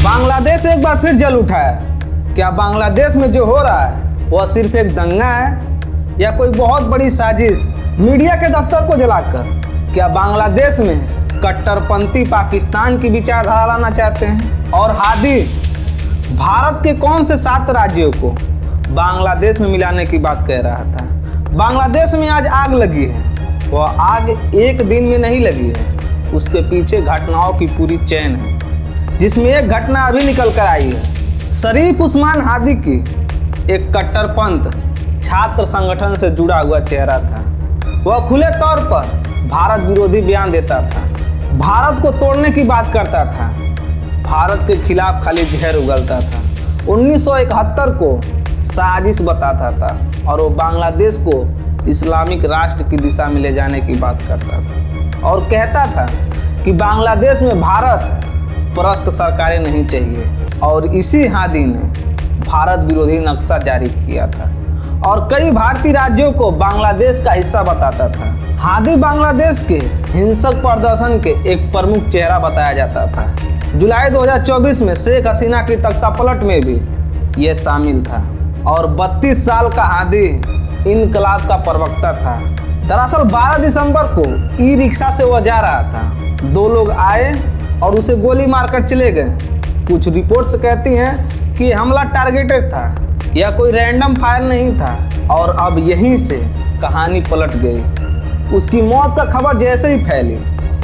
बांग्लादेश एक बार फिर जल उठा है। क्या बांग्लादेश में जो हो रहा है वह सिर्फ एक दंगा है या कोई बहुत बड़ी साजिश? मीडिया के दफ्तर को जलाकर क्या बांग्लादेश में कट्टरपंथी पाकिस्तान की विचारधारा लाना चाहते हैं? और हादी भारत के कौन से 7 राज्यों को बांग्लादेश में मिलाने की बात कह रहा था? बांग्लादेश में आज आग लगी है। वह आग एक दिन में नहीं लगी है, उसके पीछे घटनाओं की पूरी चेन है, जिसमें एक घटना अभी निकल कर आई है। शरीफ उस्मान हादी की एक कट्टरपंथ छात्र संगठन से जुड़ा हुआ चेहरा था। वह खुले तौर पर भारत विरोधी बयान देता था, भारत को तोड़ने की बात करता था, भारत के खिलाफ खाली जहर उगलता था, 1971 को साजिश बताता था और वो बांग्लादेश को इस्लामिक राष्ट्र की दिशा में ले जाने की बात करता था और कहता था कि बांग्लादेश में भारत परस्त सरकारें नहीं चाहिए। और इसी हादी ने भारत विरोधी नक्शा जारी किया था और कई भारतीय राज्यों को बांग्लादेश का हिस्सा बताता था। हादी बांग्लादेश के हिंसक प्रदर्शन के एक प्रमुख चेहरा बताया जाता था। जुलाई 2024 में शेख हसीना की तख्तापलट में भी यह शामिल था और 32 साल का हादी इनकलाब का प्रवक्ता था। दरअसल 12 दिसंबर को ई रिक्शा से वह जा रहा था। 2 लोग आए और उसे गोली मारकर चले गए। कुछ रिपोर्ट्स कहती हैं कि हमला टारगेटेड था, यह कोई रैंडम फायर नहीं था। और अब यहीं से कहानी पलट गई। उसकी मौत का खबर जैसे ही फैली,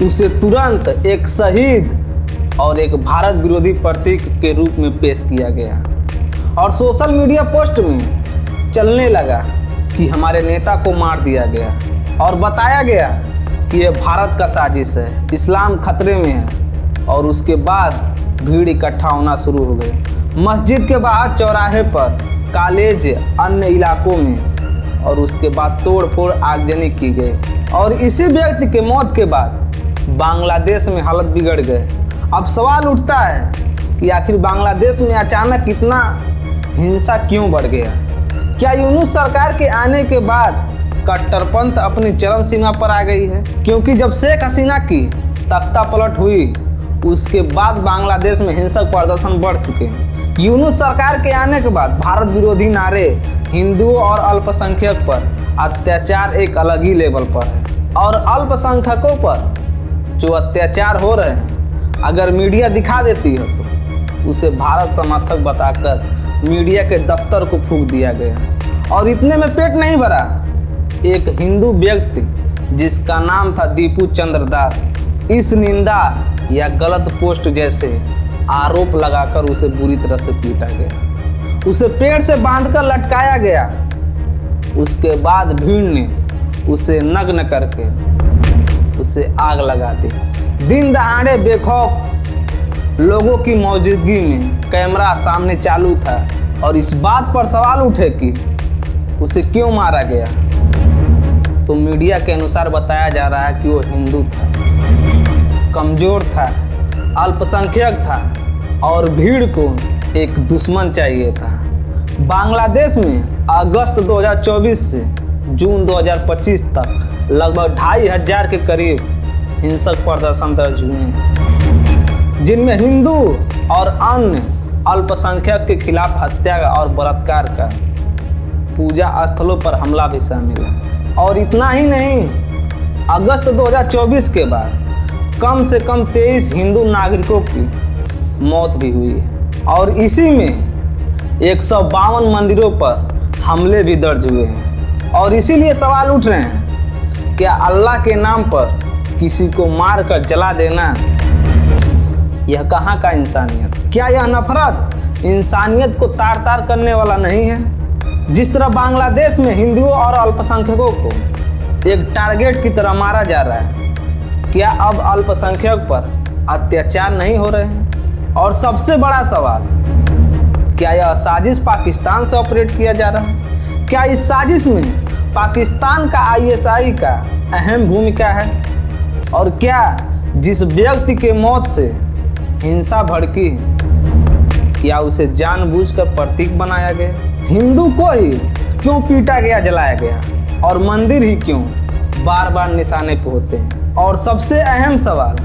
उसे तुरंत एक शहीद और एक भारत विरोधी प्रतीक के रूप में पेश किया गया और सोशल मीडिया पोस्ट में चलने लगा कि हमारे नेता को मार दिया गया और बताया गया कि यह भारत का साजिश है, इस्लाम खतरे में है। और उसके बाद भीड़ इकट्ठा होना शुरू हो गई, मस्जिद के बाहर, चौराहे पर, कॉलेज, अन्य इलाकों में। और उसके बाद तोड़ फोड़ आगजनी की गई और इसी व्यक्ति के मौत के बाद बांग्लादेश में हालत बिगड़ गए। अब सवाल उठता है कि आखिर बांग्लादेश में अचानक इतना हिंसा क्यों बढ़ गया? क्या यूनुस सरकार के आने के बाद कट्टरपंथ अपनी चरम सीमा पर आ गई है? क्योंकि जब शेख हसीना की तख्तापलट हुई उसके बाद बांग्लादेश में हिंसक प्रदर्शन बढ़ चुके हैं। यूनुस सरकार के आने के बाद भारत विरोधी नारे, हिंदुओं और अल्पसंख्यक पर अत्याचार एक अलग ही लेवल पर है। और अल्पसंख्यकों पर जो अत्याचार हो रहे हैं, अगर मीडिया दिखा देती है तो उसे भारत समर्थक बताकर मीडिया के दफ्तर को फूंक दिया गया। और इतने में पेट नहीं भरा, एक हिंदू व्यक्ति जिसका नाम था दीपू चंद्र दास, इस निंदा या गलत पोस्ट जैसे आरोप लगाकर उसे बुरी तरह से पीटा गया। उसे पेड़ से बांधकर लटकाया गया। उसके बाद भीड़ ने उसे नग्न करके उसे आग लगा दी। दिन दहाड़े बेखौफ लोगों की मौजूदगी में कैमरा सामने चालू था और इस बात पर सवाल उठे कि उसे क्यों मारा गया। तो मीडिया के अनुसार बताया जा रहा है कि वो हिंदू था, कमजोर था, अल्पसंख्यक था और भीड़ को एक दुश्मन चाहिए था। बांग्लादेश में अगस्त 2024 से जून 2025 तक लगभग 2500 के करीब हिंसक प्रदर्शन दर्ज हुए हैं, जिनमें हिंदू और अन्य अल्पसंख्यक के खिलाफ हत्या और बलात्कार का, पूजा स्थलों पर हमला भी शामिल है। और इतना ही नहीं, अगस्त 2024 के बाद कम से कम 23 हिंदू नागरिकों की मौत भी हुई है और इसी में 152 मंदिरों पर हमले भी दर्ज हुए हैं। और इसीलिए सवाल उठ रहे हैं, क्या अल्लाह के नाम पर किसी को मार कर जला देना यह कहाँ का इंसानियत? क्या यह नफरत इंसानियत को तार तार करने वाला नहीं है? जिस तरह बांग्लादेश में हिंदुओं और अल्पसंख्यकों को एक टारगेट की तरह मारा जा रहा है, क्या अब अल्पसंख्यक पर अत्याचार नहीं हो रहे हैं? और सबसे बड़ा सवाल, क्या यह साजिश पाकिस्तान से ऑपरेट किया जा रहा है? क्या इस साजिश में पाकिस्तान का ISI का अहम भूमिका है? और क्या जिस व्यक्ति के मौत से हिंसा भड़की है, क्या उसे जानबूझकर प्रतीक बनाया गया? हिंदू को ही क्यों पीटा गया, जलाया गया? और मंदिर ही क्यों बार बार निशाने पे होते हैं? और सबसे अहम सवाल,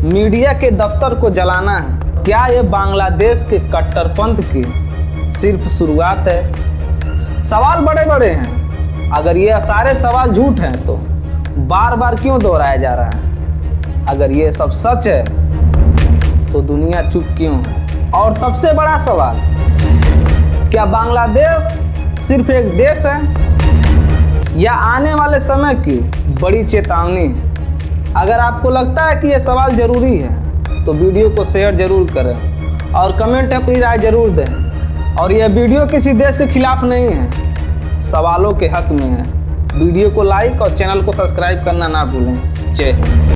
मीडिया के दफ्तर को जलाना है क्या ये बांग्लादेश के कट्टरपंथ की सिर्फ शुरुआत है? सवाल बड़े बड़े हैं। अगर ये सारे सवाल झूठ हैं तो बार बार क्यों दोहराया जा रहा है? अगर ये सब सच है तो दुनिया चुप क्यों है? और सबसे बड़ा सवाल, क्या बांग्लादेश सिर्फ एक देश है या आने वाले समय की बड़ी चेतावनी है? अगर आपको लगता है कि ये सवाल जरूरी है तो वीडियो को शेयर जरूर करें और कमेंट में अपनी राय जरूर दें। और यह वीडियो किसी देश के खिलाफ नहीं है, सवालों के हक में है। वीडियो को लाइक और चैनल को सब्सक्राइब करना ना भूलें। जय हिंद।